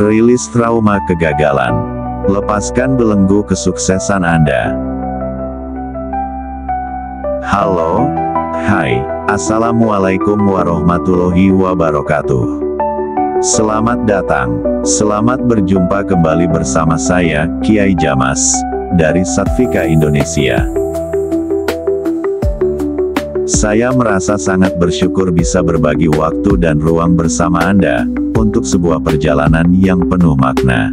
Rilis trauma kegagalan. Lepaskan belenggu kesuksesan Anda. Halo, hai, Assalamualaikum warahmatullahi wabarakatuh. Selamat datang, selamat berjumpa kembali bersama saya, Kiai Jamas, dari Satvika Indonesia. Saya merasa sangat bersyukur bisa berbagi waktu dan ruang bersama Anda, untuk sebuah perjalanan yang penuh makna.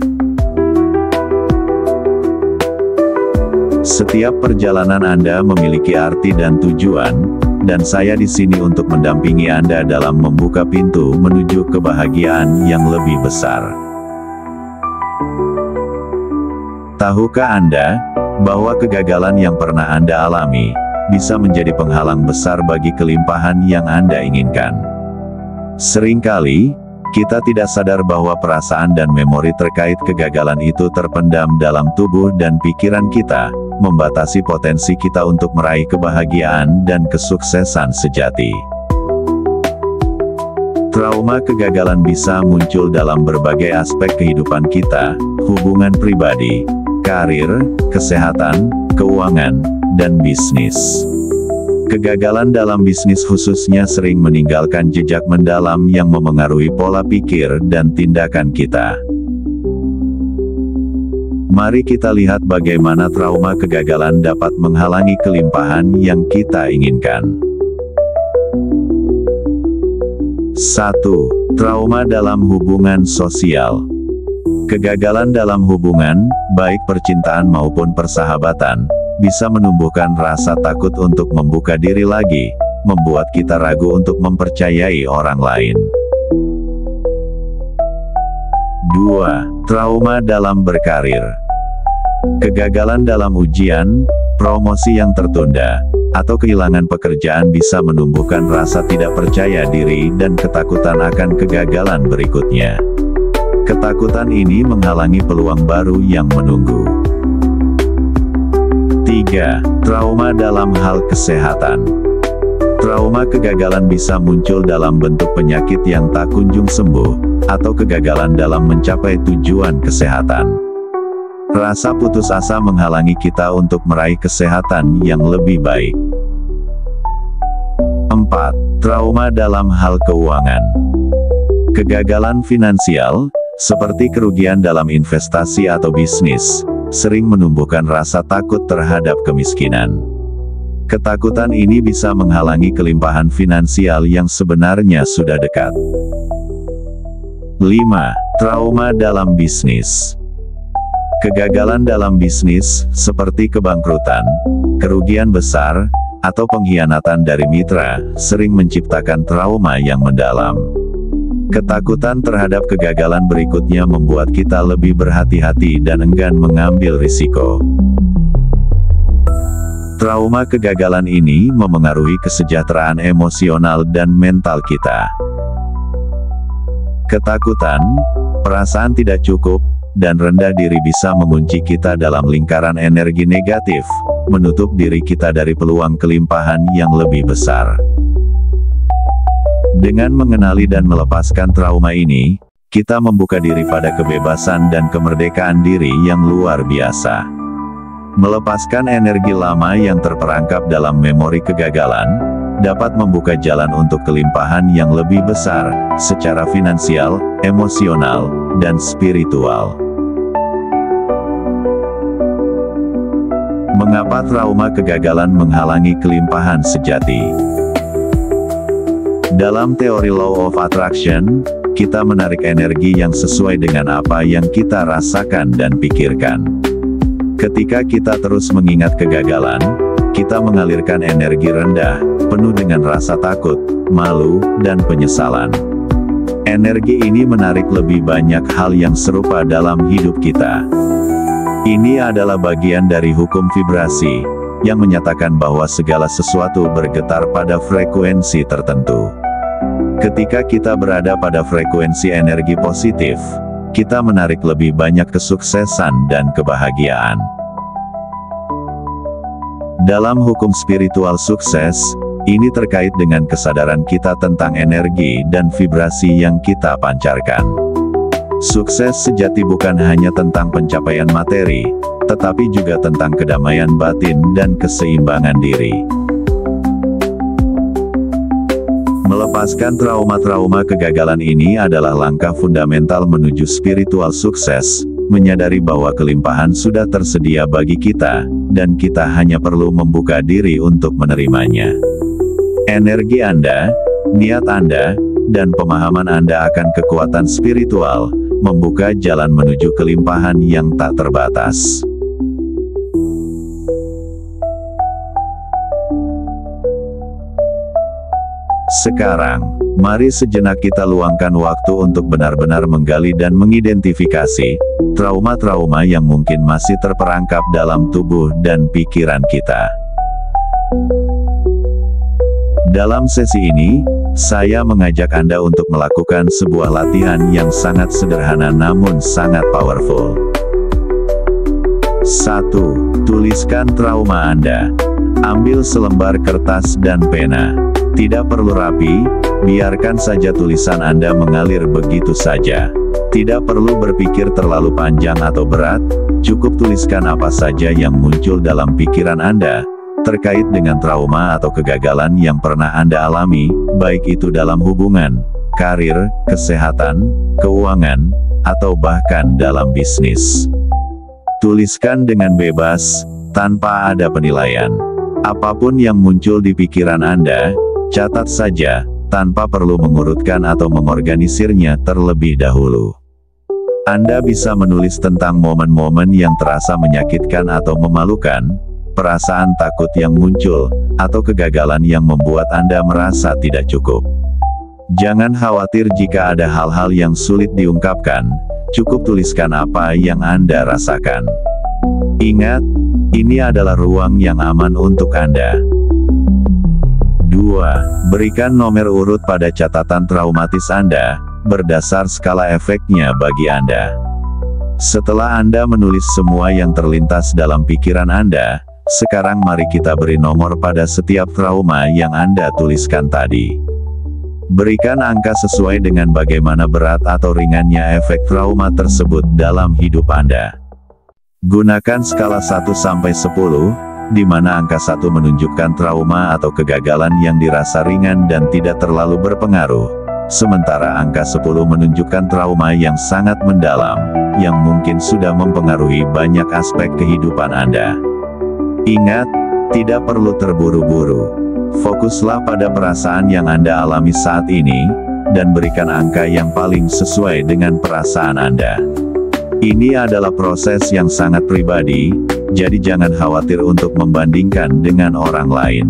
Setiap perjalanan Anda memiliki arti dan tujuan, dan saya di sini untuk mendampingi Anda dalam membuka pintu menuju kebahagiaan yang lebih besar. Tahukah Anda, bahwa kegagalan yang pernah Anda alami, bisa menjadi penghalang besar bagi kelimpahan yang Anda inginkan? Seringkali, kita tidak sadar bahwa perasaan dan memori terkait kegagalan itu terpendam dalam tubuh dan pikiran kita, membatasi potensi kita untuk meraih kebahagiaan dan kesuksesan sejati. Trauma kegagalan bisa muncul dalam berbagai aspek kehidupan kita, hubungan pribadi, karir, kesehatan, keuangan, dan bisnis. Kegagalan dalam bisnis khususnya sering meninggalkan jejak mendalam yang memengaruhi pola pikir dan tindakan kita. Mari kita lihat bagaimana trauma kegagalan dapat menghalangi kelimpahan yang kita inginkan. 1. Trauma dalam hubungan sosial. Kegagalan dalam hubungan, baik percintaan maupun persahabatan, bisa menumbuhkan rasa takut untuk membuka diri lagi, membuat kita ragu untuk mempercayai orang lain. 2. Trauma dalam berkarir. Kegagalan dalam ujian, promosi yang tertunda, atau kehilangan pekerjaan bisa menumbuhkan rasa tidak percaya diri dan ketakutan akan kegagalan berikutnya. Ketakutan ini menghalangi peluang baru yang menunggu. 3. Trauma dalam hal kesehatan. Trauma kegagalan bisa muncul dalam bentuk penyakit yang tak kunjung sembuh, atau kegagalan dalam mencapai tujuan kesehatan. Rasa putus asa menghalangi kita untuk meraih kesehatan yang lebih baik. 4. Trauma dalam hal keuangan. Kegagalan finansial, seperti kerugian dalam investasi atau bisnis, sering menumbuhkan rasa takut terhadap kemiskinan. Ketakutan ini bisa menghalangi kelimpahan finansial yang sebenarnya sudah dekat. 5. Trauma dalam bisnis. Kegagalan dalam bisnis, seperti kebangkrutan, kerugian besar, atau pengkhianatan dari mitra, sering menciptakan trauma yang mendalam. Ketakutan terhadap kegagalan berikutnya membuat kita lebih berhati-hati dan enggan mengambil risiko. Trauma kegagalan ini memengaruhi kesejahteraan emosional dan mental kita. Ketakutan, perasaan tidak cukup, dan rendah diri bisa mengunci kita dalam lingkaran energi negatif, menutup diri kita dari peluang kelimpahan yang lebih besar. Dengan mengenali dan melepaskan trauma ini, kita membuka diri pada kebebasan dan kemerdekaan diri yang luar biasa. Melepaskan energi lama yang terperangkap dalam memori kegagalan, dapat membuka jalan untuk kelimpahan yang lebih besar, secara finansial, emosional, dan spiritual. Mengapa trauma kegagalan menghalangi kelimpahan sejati? Dalam teori Law of Attraction, kita menarik energi yang sesuai dengan apa yang kita rasakan dan pikirkan. Ketika kita terus mengingat kegagalan, kita mengalirkan energi rendah, penuh dengan rasa takut, malu, dan penyesalan. Energi ini menarik lebih banyak hal yang serupa dalam hidup kita. Ini adalah bagian dari hukum vibrasi, yang menyatakan bahwa segala sesuatu bergetar pada frekuensi tertentu. Ketika kita berada pada frekuensi energi positif, kita menarik lebih banyak kesuksesan dan kebahagiaan. Dalam hukum spiritual sukses, ini terkait dengan kesadaran kita tentang energi dan vibrasi yang kita pancarkan. Sukses sejati bukan hanya tentang pencapaian materi, tetapi juga tentang kedamaian batin dan keseimbangan diri. Melepaskan trauma-trauma kegagalan ini adalah langkah fundamental menuju spiritual sukses, menyadari bahwa kelimpahan sudah tersedia bagi kita, dan kita hanya perlu membuka diri untuk menerimanya. Energi Anda, niat Anda, dan pemahaman Anda akan kekuatan spiritual, membuka jalan menuju kelimpahan yang tak terbatas. Sekarang, mari sejenak kita luangkan waktu untuk benar-benar menggali dan mengidentifikasi trauma-trauma yang mungkin masih terperangkap dalam tubuh dan pikiran kita. Dalam sesi ini, saya mengajak Anda untuk melakukan sebuah latihan yang sangat sederhana namun sangat powerful. 1. Tuliskan trauma Anda. Ambil selembar kertas dan pena. Tidak perlu rapi, biarkan saja tulisan Anda mengalir begitu saja. Tidak perlu berpikir terlalu panjang atau berat, cukup tuliskan apa saja yang muncul dalam pikiran Anda, terkait dengan trauma atau kegagalan yang pernah Anda alami, baik itu dalam hubungan, karir, kesehatan, keuangan, atau bahkan dalam bisnis. Tuliskan dengan bebas, tanpa ada penilaian. Apapun yang muncul di pikiran Anda, catat saja, tanpa perlu mengurutkan atau mengorganisirnya terlebih dahulu. Anda bisa menulis tentang momen-momen yang terasa menyakitkan atau memalukan, perasaan takut yang muncul, atau kegagalan yang membuat Anda merasa tidak cukup. Jangan khawatir jika ada hal-hal yang sulit diungkapkan, cukup tuliskan apa yang Anda rasakan. Ingat, ini adalah ruang yang aman untuk Anda. 2. Berikan nomor urut pada catatan traumatis Anda, berdasar skala efeknya bagi Anda. Setelah Anda menulis semua yang terlintas dalam pikiran Anda, sekarang mari kita beri nomor pada setiap trauma yang Anda tuliskan tadi. Berikan angka sesuai dengan bagaimana berat atau ringannya efek trauma tersebut dalam hidup Anda. Gunakan skala 1 sampai 10, di mana angka 1 menunjukkan trauma atau kegagalan yang dirasa ringan dan tidak terlalu berpengaruh, sementara angka 10 menunjukkan trauma yang sangat mendalam, yang mungkin sudah mempengaruhi banyak aspek kehidupan Anda. Ingat, tidak perlu terburu-buru. Fokuslah pada perasaan yang Anda alami saat ini, dan berikan angka yang paling sesuai dengan perasaan Anda. Ini adalah proses yang sangat pribadi, jadi jangan khawatir untuk membandingkan dengan orang lain.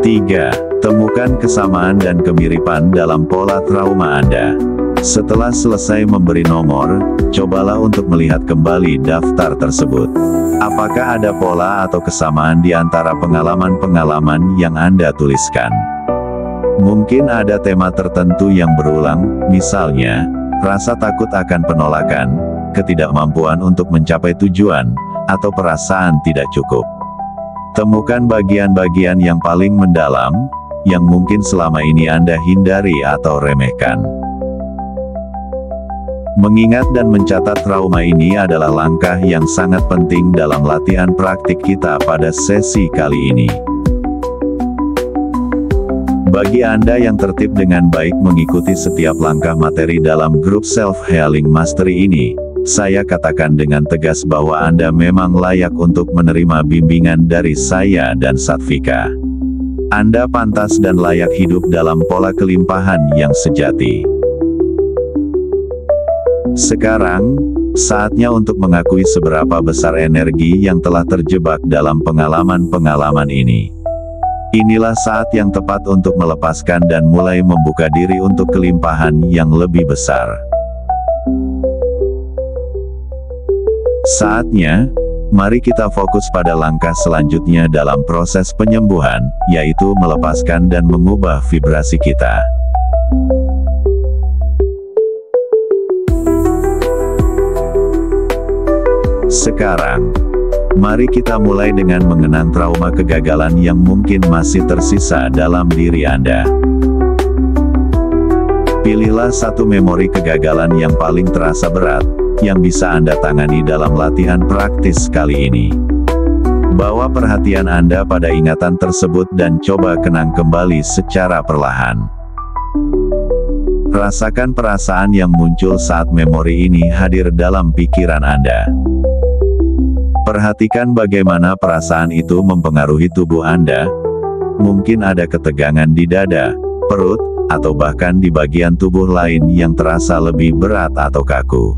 3. Temukan kesamaan dan kemiripan dalam pola trauma Anda. Setelah selesai memberi nomor, cobalah untuk melihat kembali daftar tersebut. Apakah ada pola atau kesamaan di antara pengalaman-pengalaman yang Anda tuliskan? Mungkin ada tema tertentu yang berulang, misalnya, rasa takut akan penolakan, ketidakmampuan untuk mencapai tujuan, atau perasaan tidak cukup. Temukan bagian-bagian yang paling mendalam, yang mungkin selama ini Anda hindari atau remehkan. Mengingat dan mencatat trauma ini adalah langkah yang sangat penting dalam latihan praktik kita pada sesi kali ini. Bagi Anda yang tertib dengan baik mengikuti setiap langkah materi dalam grup Self-Healing Mastery ini, saya katakan dengan tegas bahwa Anda memang layak untuk menerima bimbingan dari saya dan Satvika. Anda pantas dan layak hidup dalam pola kelimpahan yang sejati. Sekarang, saatnya untuk mengakui seberapa besar energi yang telah terjebak dalam pengalaman-pengalaman ini. Inilah saat yang tepat untuk melepaskan dan mulai membuka diri untuk kelimpahan yang lebih besar. Saatnya, mari kita fokus pada langkah selanjutnya dalam proses penyembuhan, yaitu melepaskan dan mengubah vibrasi kita. Sekarang, mari kita mulai dengan mengenang trauma kegagalan yang mungkin masih tersisa dalam diri Anda. Pilihlah satu memori kegagalan yang paling terasa berat, yang bisa Anda tangani dalam latihan praktis kali ini. Bawa perhatian Anda pada ingatan tersebut dan coba kenang kembali secara perlahan. Rasakan perasaan yang muncul saat memori ini hadir dalam pikiran Anda. Perhatikan bagaimana perasaan itu mempengaruhi tubuh Anda. Mungkin ada ketegangan di dada, perut, atau bahkan di bagian tubuh lain yang terasa lebih berat atau kaku.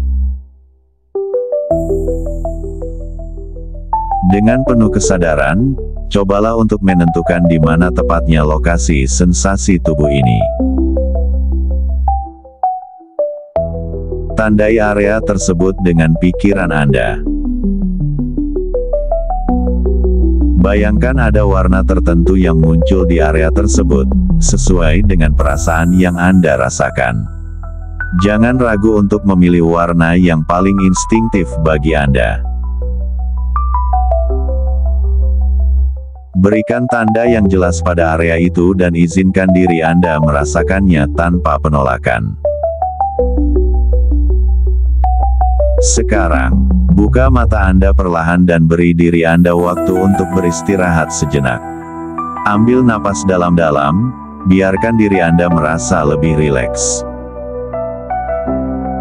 Dengan penuh kesadaran, cobalah untuk menentukan di mana tepatnya lokasi sensasi tubuh ini. Tandai area tersebut dengan pikiran Anda. Bayangkan ada warna tertentu yang muncul di area tersebut, sesuai dengan perasaan yang Anda rasakan. Jangan ragu untuk memilih warna yang paling instingtif bagi Anda. Berikan tanda yang jelas pada area itu dan izinkan diri Anda merasakannya tanpa penolakan. Sekarang, buka mata Anda perlahan dan beri diri Anda waktu untuk beristirahat sejenak. Ambil napas dalam-dalam, biarkan diri Anda merasa lebih rileks.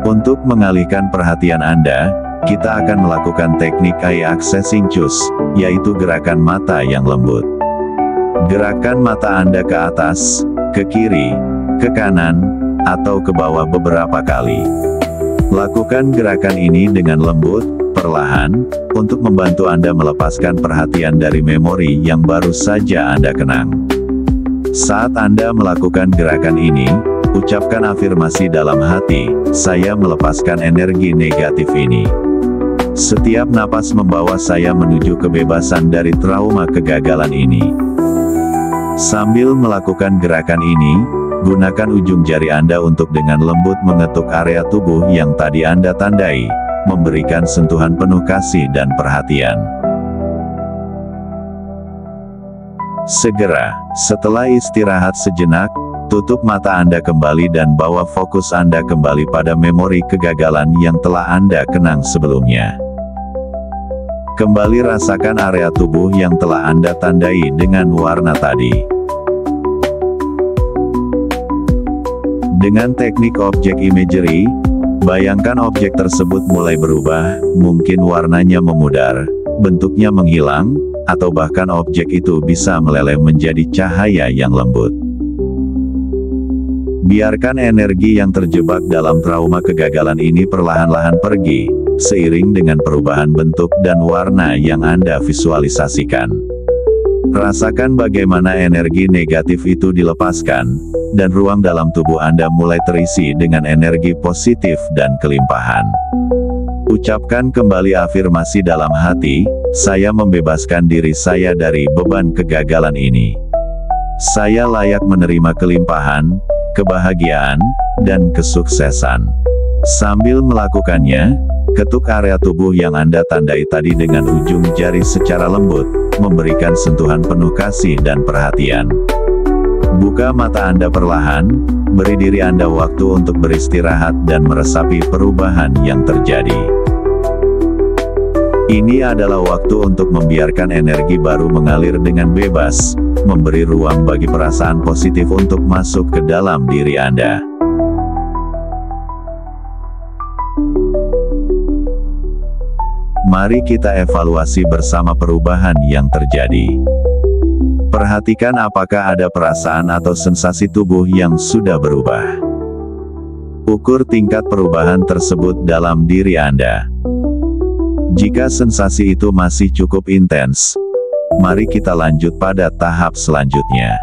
Untuk mengalihkan perhatian Anda, kita akan melakukan teknik eye accessing choose, yaitu gerakan mata yang lembut. Gerakan mata Anda ke atas, ke kiri, ke kanan, atau ke bawah beberapa kali. Lakukan gerakan ini dengan lembut, perlahan, untuk membantu Anda melepaskan perhatian dari memori yang baru saja Anda kenang. Saat Anda melakukan gerakan ini, ucapkan afirmasi dalam hati, "Saya melepaskan energi negatif ini. Setiap napas membawa saya menuju kebebasan dari trauma kegagalan ini." Sambil melakukan gerakan ini, gunakan ujung jari Anda untuk dengan lembut mengetuk area tubuh yang tadi Anda tandai, memberikan sentuhan penuh kasih dan perhatian. Segera, setelah istirahat sejenak, tutup mata Anda kembali dan bawa fokus Anda kembali pada memori kegagalan yang telah Anda kenang sebelumnya. Kembali rasakan area tubuh yang telah Anda tandai dengan warna tadi. Dengan teknik objek imagery, bayangkan objek tersebut mulai berubah, mungkin warnanya memudar, bentuknya menghilang, atau bahkan objek itu bisa meleleh menjadi cahaya yang lembut. Biarkan energi yang terjebak dalam trauma kegagalan ini perlahan-lahan pergi, seiring dengan perubahan bentuk dan warna yang Anda visualisasikan. Rasakan bagaimana energi negatif itu dilepaskan, dan ruang dalam tubuh Anda mulai terisi dengan energi positif dan kelimpahan. Ucapkan kembali afirmasi dalam hati, "Saya membebaskan diri saya dari beban kegagalan ini. Saya layak menerima kelimpahan, kebahagiaan, dan kesuksesan." Sambil melakukannya, ketuk area tubuh yang Anda tandai tadi dengan ujung jari secara lembut, memberikan sentuhan penuh kasih dan perhatian. Buka mata Anda perlahan, beri diri Anda waktu untuk beristirahat dan meresapi perubahan yang terjadi. Ini adalah waktu untuk membiarkan energi baru mengalir dengan bebas, memberi ruang bagi perasaan positif untuk masuk ke dalam diri Anda. Mari kita evaluasi bersama perubahan yang terjadi. Perhatikan apakah ada perasaan atau sensasi tubuh yang sudah berubah. Ukur tingkat perubahan tersebut dalam diri Anda. Jika sensasi itu masih cukup intens, mari kita lanjut pada tahap selanjutnya.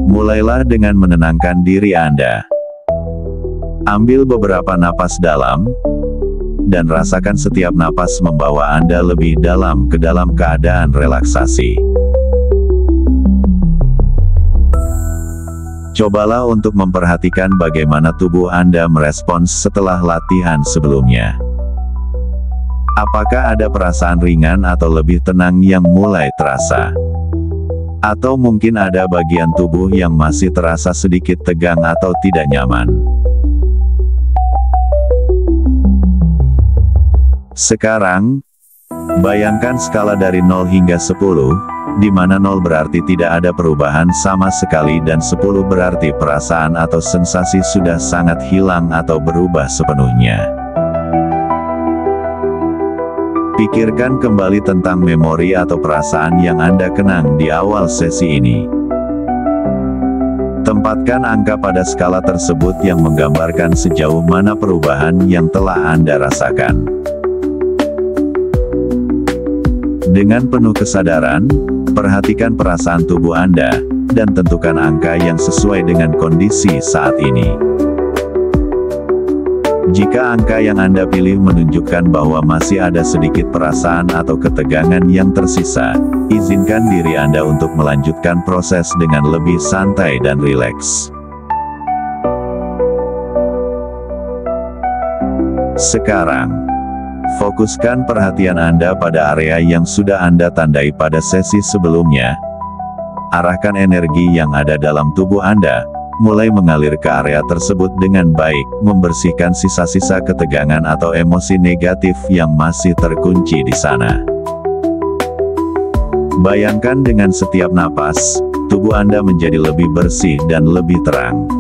Mulailah dengan menenangkan diri Anda. Ambil beberapa napas dalam, dan rasakan setiap napas membawa Anda lebih dalam ke dalam keadaan relaksasi. Cobalah untuk memperhatikan bagaimana tubuh Anda merespons setelah latihan sebelumnya. Apakah ada perasaan ringan atau lebih tenang yang mulai terasa? Atau mungkin ada bagian tubuh yang masih terasa sedikit tegang atau tidak nyaman. Sekarang, bayangkan skala dari 0 hingga 10, di mana 0 berarti tidak ada perubahan sama sekali dan 10 berarti perasaan atau sensasi sudah sangat hilang atau berubah sepenuhnya. Pikirkan kembali tentang memori atau perasaan yang Anda kenang di awal sesi ini. Tempatkan angka pada skala tersebut yang menggambarkan sejauh mana perubahan yang telah Anda rasakan. Dengan penuh kesadaran, perhatikan perasaan tubuh Anda, dan tentukan angka yang sesuai dengan kondisi saat ini. Jika angka yang Anda pilih menunjukkan bahwa masih ada sedikit perasaan atau ketegangan yang tersisa, izinkan diri Anda untuk melanjutkan proses dengan lebih santai dan rileks. Sekarang, fokuskan perhatian Anda pada area yang sudah Anda tandai pada sesi sebelumnya. Arahkan energi yang ada dalam tubuh Anda, mulai mengalir ke area tersebut dengan baik, membersihkan sisa-sisa ketegangan atau emosi negatif yang masih terkunci di sana. Bayangkan dengan setiap napas, tubuh Anda menjadi lebih bersih dan lebih terang.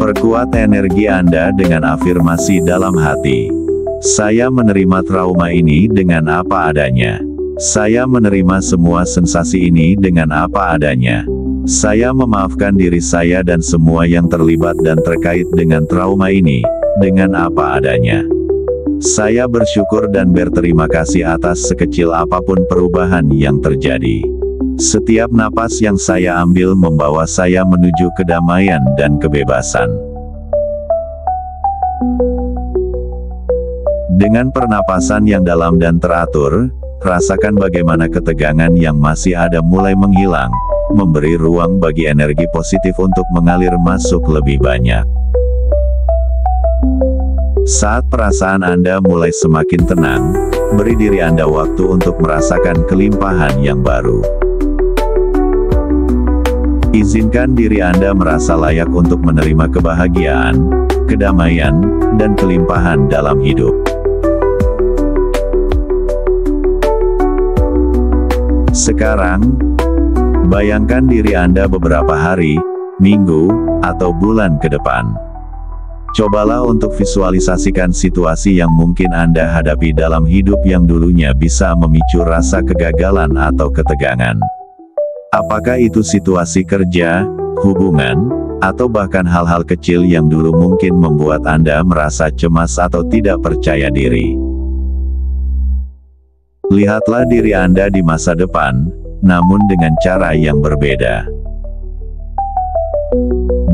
Perkuat energi Anda dengan afirmasi dalam hati. Saya menerima trauma ini dengan apa adanya. Saya menerima semua sensasi ini dengan apa adanya. Saya memaafkan diri saya dan semua yang terlibat dan terkait dengan trauma ini, dengan apa adanya. Saya bersyukur dan berterima kasih atas sekecil apapun perubahan yang terjadi. Setiap napas yang saya ambil membawa saya menuju kedamaian dan kebebasan. Dengan pernapasan yang dalam dan teratur, rasakan bagaimana ketegangan yang masih ada mulai menghilang, memberi ruang bagi energi positif untuk mengalir masuk lebih banyak. Saat perasaan Anda mulai semakin tenang, beri diri Anda waktu untuk merasakan kelimpahan yang baru. Izinkan diri Anda merasa layak untuk menerima kebahagiaan, kedamaian, dan kelimpahan dalam hidup. Sekarang, bayangkan diri Anda beberapa hari, minggu, atau bulan ke depan. Cobalah untuk visualisasikan situasi yang mungkin Anda hadapi dalam hidup yang dulunya bisa memicu rasa kegagalan atau ketegangan. Apakah itu situasi kerja, hubungan, atau bahkan hal-hal kecil yang dulu mungkin membuat Anda merasa cemas atau tidak percaya diri. Lihatlah diri Anda di masa depan, namun dengan cara yang berbeda.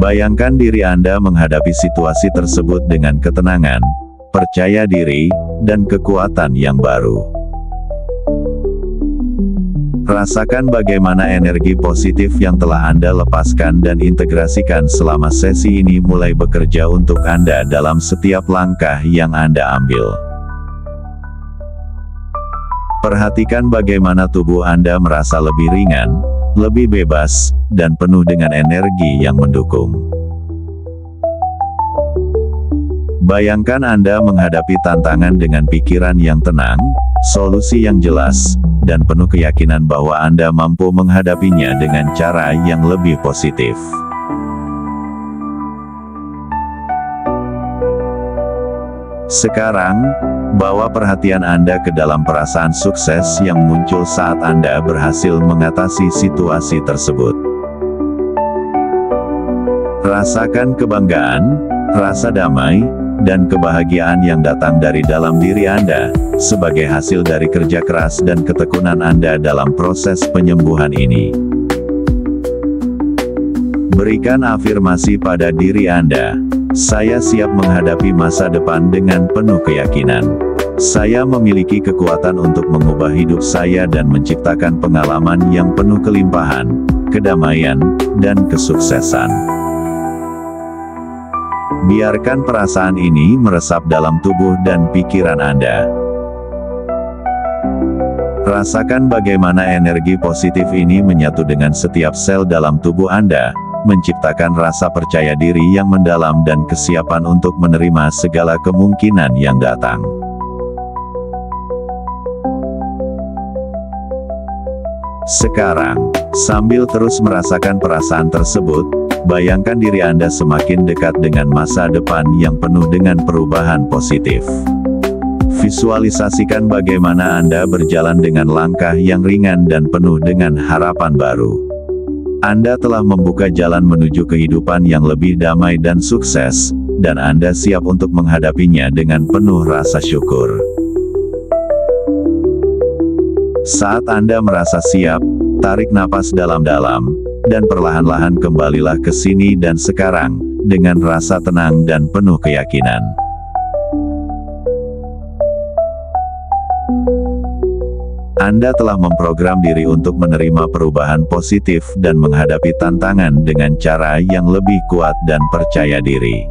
Bayangkan diri Anda menghadapi situasi tersebut dengan ketenangan, percaya diri, dan kekuatan yang baru. Rasakan bagaimana energi positif yang telah Anda lepaskan dan integrasikan selama sesi ini mulai bekerja untuk Anda dalam setiap langkah yang Anda ambil. Perhatikan bagaimana tubuh Anda merasa lebih ringan, lebih bebas, dan penuh dengan energi yang mendukung. Bayangkan Anda menghadapi tantangan dengan pikiran yang tenang, solusi yang jelas, dan penuh keyakinan bahwa Anda mampu menghadapinya dengan cara yang lebih positif. Sekarang, bawa perhatian Anda ke dalam perasaan sukses yang muncul saat Anda berhasil mengatasi situasi tersebut. Rasakan kebanggaan, rasa damai, dan kebahagiaan yang datang dari dalam diri Anda, sebagai hasil dari kerja keras dan ketekunan Anda dalam proses penyembuhan ini. Berikan afirmasi pada diri Anda. Saya siap menghadapi masa depan dengan penuh keyakinan. Saya memiliki kekuatan untuk mengubah hidup saya dan menciptakan pengalaman yang penuh kelimpahan, kedamaian, dan kesuksesan. Biarkan perasaan ini meresap dalam tubuh dan pikiran Anda. Rasakan bagaimana energi positif ini menyatu dengan setiap sel dalam tubuh Anda, menciptakan rasa percaya diri yang mendalam dan kesiapan untuk menerima segala kemungkinan yang datang. Sekarang, sambil terus merasakan perasaan tersebut, bayangkan diri Anda semakin dekat dengan masa depan yang penuh dengan perubahan positif. Visualisasikan bagaimana Anda berjalan dengan langkah yang ringan dan penuh dengan harapan baru. Anda telah membuka jalan menuju kehidupan yang lebih damai dan sukses, dan Anda siap untuk menghadapinya dengan penuh rasa syukur. Saat Anda merasa siap, tarik napas dalam-dalam, dan perlahan-lahan kembalilah ke sini dan sekarang, dengan rasa tenang dan penuh keyakinan. Anda telah memprogram diri untuk menerima perubahan positif dan menghadapi tantangan dengan cara yang lebih kuat dan percaya diri.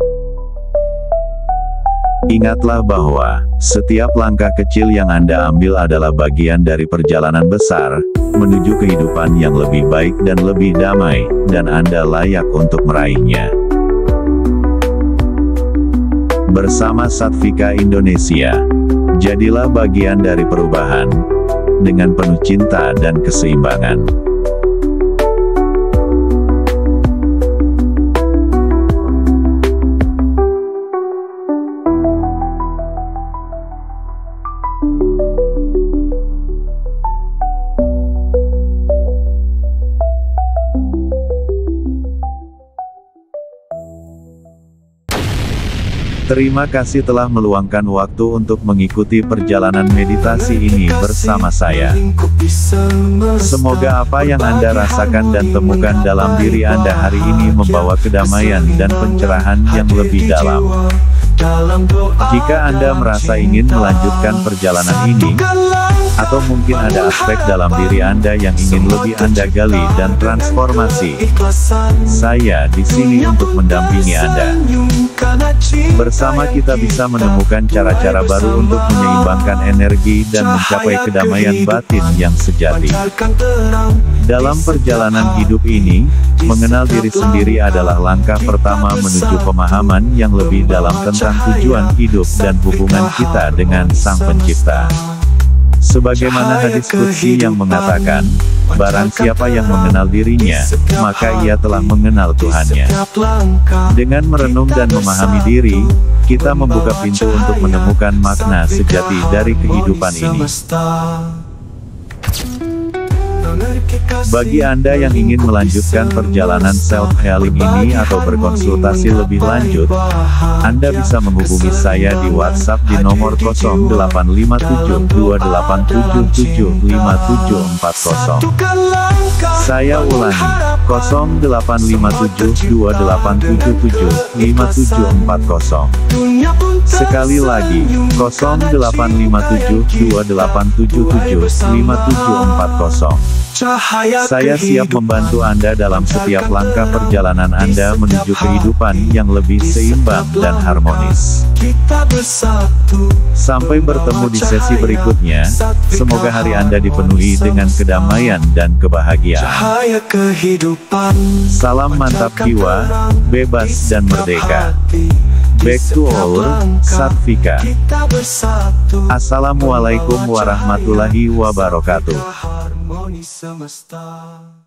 Ingatlah bahwa, setiap langkah kecil yang Anda ambil adalah bagian dari perjalanan besar, menuju kehidupan yang lebih baik dan lebih damai, dan Anda layak untuk meraihnya. Bersama Satvika Indonesia, jadilah bagian dari perubahan, dengan penuh cinta dan keseimbangan. Terima kasih telah meluangkan waktu untuk mengikuti perjalanan meditasi ini bersama saya. Semoga apa yang Anda rasakan dan temukan dalam diri Anda hari ini membawa kedamaian dan pencerahan yang lebih dalam. Jika Anda merasa ingin melanjutkan perjalanan ini, atau mungkin ada aspek dalam diri Anda yang ingin lebih Anda gali dan transformasi, saya di sini untuk mendampingi Anda. Bersama kita bisa menemukan cara-cara baru untuk menyeimbangkan energi dan mencapai kedamaian batin yang sejati. Dalam perjalanan hidup ini, mengenal diri sendiri adalah langkah pertama menuju pemahaman yang lebih dalam tentang tujuan hidup dan hubungan kita dengan Sang Pencipta. Sebagaimana hadis qudsi yang mengatakan, barang siapa yang mengenal dirinya, maka ia telah mengenal Tuhannya. Dengan merenung dan memahami diri, kita membuka pintu untuk menemukan makna sejati dari kehidupan ini. Bagi Anda yang ingin melanjutkan perjalanan self-healing ini atau berkonsultasi lebih lanjut, Anda bisa menghubungi saya di WhatsApp di nomor 085728775740. Saya ulangi, 085728775740. Sekali lagi, 085728775740. Saya siap membantu Anda dalam setiap langkah perjalanan Anda menuju kehidupan yang lebih seimbang dan harmonis. Sampai bertemu di sesi berikutnya, semoga hari Anda dipenuhi dengan kedamaian dan kebahagiaan. Salam mantap jiwa, bebas dan merdeka. Back to our Satvika. Assalamualaikum warahmatullahi wabarakatuh. Harmoni semesta.